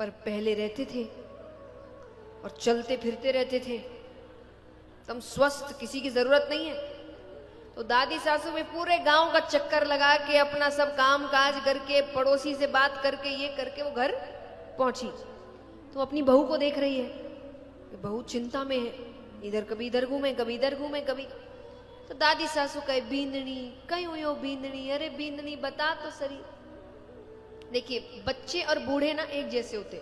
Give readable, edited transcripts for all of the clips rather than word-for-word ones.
पर पहले रहते थे और चलते फिरते रहते थे, एकदम स्वस्थ, किसी की जरूरत नहीं है। तो दादी सासू में पूरे गांव का चक्कर लगा के अपना सब काम काज करके, पड़ोसी से बात करके, ये करके वो घर पहुंची। तो अपनी बहू को देख रही है कि बहू चिंता में है, इधर कभी इधर घूमे, कभी इधर घूमे, कभी। तो दादी सासू कहे, बींदनी कहीं हुई बींदनी, अरे बींदनी बता तो सही। देखिए बच्चे और बूढ़े ना एक जैसे होते,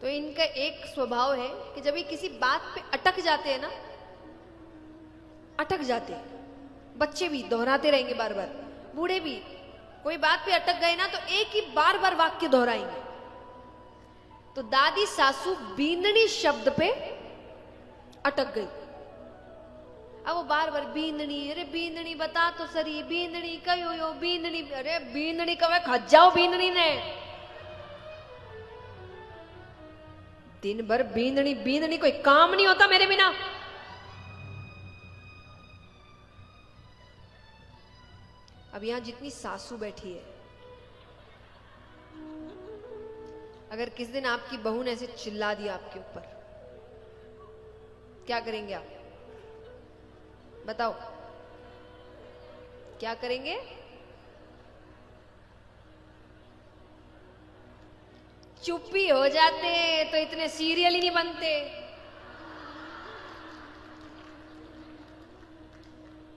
तो इनका एक स्वभाव है कि जब ये किसी बात पे अटक जाते हैं ना, अटक जाते हैं, बच्चे भी दोहराते रहेंगे बार बार, बूढ़े भी कोई बात पे अटक गए ना तो एक ही बार बार वाक्य दोहराएंगे। तो दादी सासू बींदनी शब्द पे अटक गई। अब वो बार बार बींदनी, अरे बींदनी बता तो सही, बींदनी कहो यो बींदनी, अरे बींदनी कवे खज जाओ बींदनी ने, दिन भर बींदनी बींदनी, कोई काम नहीं होता मेरे बिना। अब यहां जितनी सासू बैठी है, अगर किस दिन आपकी बहू ने ऐसे चिल्ला दिया आपके ऊपर, क्या करेंगे आप? बताओ क्या करेंगे? चुप ही हो जाते, तो इतने सीरियल ही नहीं बनते।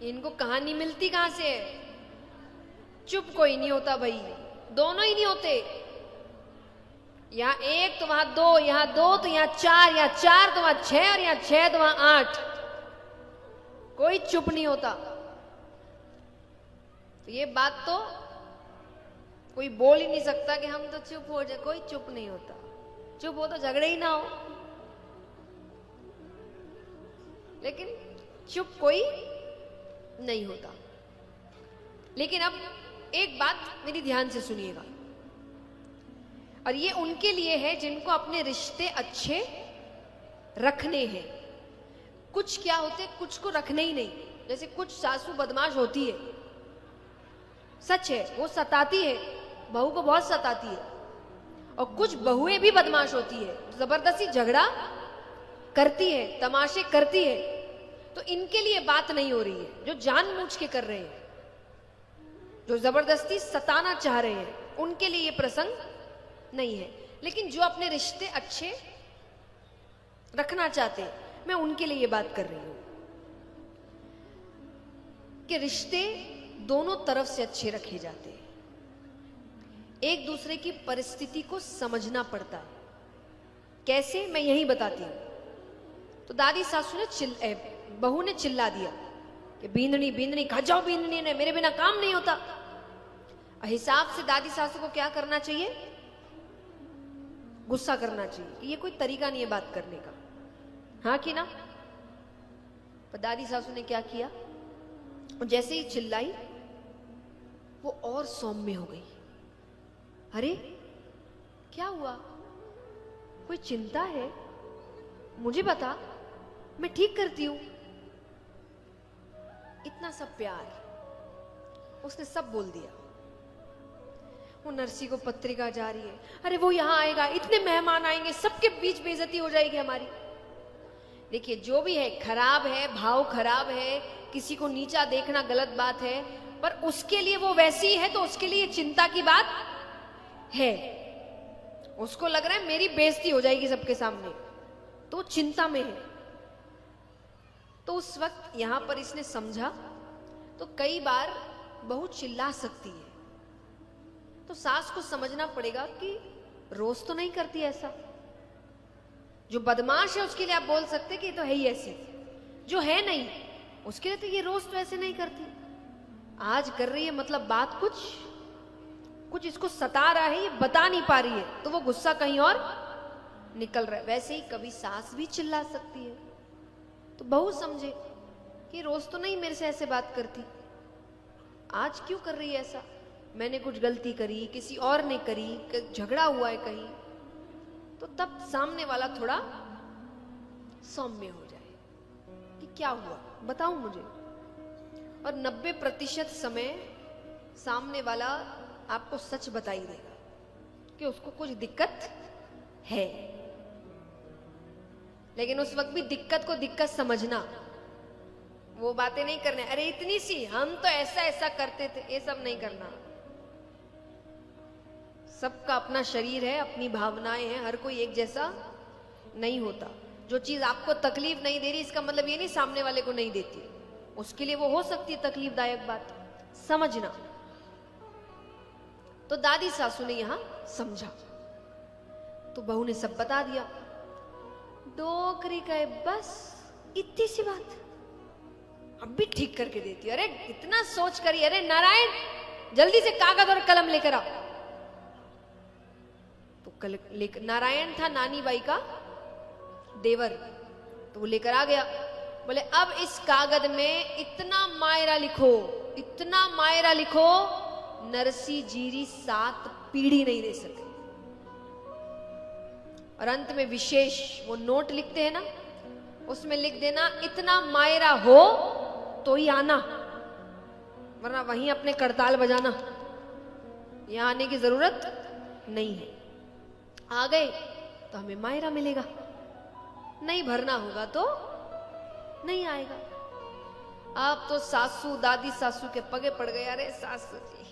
इनको कहानी मिलती कहां से? चुप कोई नहीं होता भाई, दोनों ही नहीं होते। यहां एक तो वहां दो, यहां दो तो यहां चार, यहां चार तो वहां छह, और यहां छह तो वहां आठ। कोई चुप नहीं होता। तो ये बात तो कोई बोल ही नहीं सकता कि हम तो चुप हो जाए, कोई चुप नहीं होता। चुप हो तो झगड़े ही ना हो, लेकिन चुप कोई नहीं होता। लेकिन अब एक बात मेरी ध्यान से सुनिएगा, और ये उनके लिए है जिनको अपने रिश्ते अच्छे रखने हैं। कुछ क्या होते, कुछ को रखने ही नहीं। जैसे कुछ सासू बदमाश होती है, सच है, वो सताती है, बहू को बहुत सताती है। और कुछ बहुएं भी बदमाश होती है, जबरदस्ती झगड़ा करती है, तमाशे करती है। तो इनके लिए बात नहीं हो रही है। जो जानबूझ के कर रहे हैं, जो जबरदस्ती सताना चाह रहे हैं, उनके लिए ये प्रसंग नहीं है। लेकिन जो अपने रिश्ते अच्छे रखना चाहते हैं, मैं उनके लिए ये बात कर रही हूं कि रिश्ते दोनों तरफ से अच्छे रखे जाते हैं। एक दूसरे की परिस्थिति को समझना पड़ता है। कैसे, मैं यही बताती हूं। तो दादी सासू ने बहू ने चिल्ला दिया कि बींदनी बींदनी खा जाओ बींदनी ने, मेरे बिना काम नहीं होता। हिसाब से दादी सासू को क्या करना चाहिए? गुस्सा करना चाहिए कि ये कोई तरीका नहीं है बात करने का, हाँ कि ना? पर दादी सासू ने क्या किया, और जैसे ही चिल्लाई वो और सौम्य हो गई। अरे क्या हुआ, कोई चिंता है? मुझे बता, मैं ठीक करती हूं। इतना सब प्यार उसने सब बोल दिया। वो नरसी को पत्रिका जा रही है, अरे वो यहां आएगा, इतने मेहमान आएंगे, सबके बीच बेइज्जती हो जाएगी हमारी। देखिए जो भी है खराब है, भाव खराब है, किसी को नीचा देखना गलत बात है, पर उसके लिए वो वैसी है तो उसके लिए चिंता की बात है। उसको लग रहा है मेरी बेइज्जती हो जाएगी सबके सामने, तो चिंता में है। तो उस वक्त यहां पर इसने समझा, तो कई बार बहू चिल्ला सकती है, तो सास को समझना पड़ेगा कि रोज तो नहीं करती ऐसा। जो बदमाश है उसके लिए आप बोल सकते कि ये तो है ही ऐसे, जो है नहीं उसके लिए तो ये रोज तो ऐसे नहीं करती, आज कर रही है, मतलब बात कुछ इसको सता रहा है, ये बता नहीं पा रही है, तो वो गुस्सा कहीं और निकल रहा है। वैसे ही कभी सास भी चिल्ला सकती है, तो बहू समझे कि रोज तो नहीं मेरे से ऐसे बात करती, आज क्यों कर रही है ऐसा, मैंने कुछ गलती करी, किसी और ने करी, झगड़ा हुआ है कहीं, तो तब सामने वाला थोड़ा सौम्य हो जाए कि क्या हुआ बताओ मुझे। और 90% समय सामने वाला आपको सच बता ही देगा कि उसको कुछ दिक्कत है। लेकिन उस वक्त भी दिक्कत को दिक्कत समझना, वो बातें नहीं करने, अरे इतनी सी, हम तो ऐसा ऐसा करते थे, ये सब नहीं करना। सबका अपना शरीर है, अपनी भावनाएं हैं, हर कोई एक जैसा नहीं होता। जो चीज आपको तकलीफ नहीं दे रही इसका मतलब ये नहीं सामने वाले को नहीं देती, उसके लिए वो हो सकती है तकलीफदायक बात, समझना। तो दादी सासू ने यहां समझा, तो बहू ने सब बता दिया। डोकरी कहे बस इतनी सी बात, अब भी ठीक करके देती। अरे इतना सोच करी, अरे नारायण जल्दी से कागज और कलम लेकर आओ। तो नारायण था नानी बाई का देवर, तो वो लेकर आ गया। बोले अब इस कागज में इतना मायरा लिखो, इतना मायरा लिखो, नरसी जीरी 7 पीढ़ी नहीं दे सके। और अंत में विशेष वो नोट लिखते हैं ना, उसमें लिख देना इतना मायरा हो तो ही आना, वरना वहीं अपने करताल बजाना, यहां आने की जरूरत नहीं है। आ गए तो हमें मायरा मिलेगा, नहीं भरना होगा तो नहीं आएगा। आप तो सासू दादी सासू के पगे पड़ गए, अरे सासू जी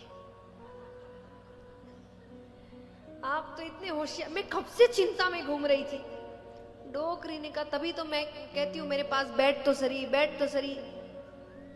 आप तो इतने होशियार, मैं कब से चिंता में घूम रही थी। डोकरी ने कहा, तभी तो मैं कहती हूं मेरे पास बैठ तो सरी, बैठ तो सरी।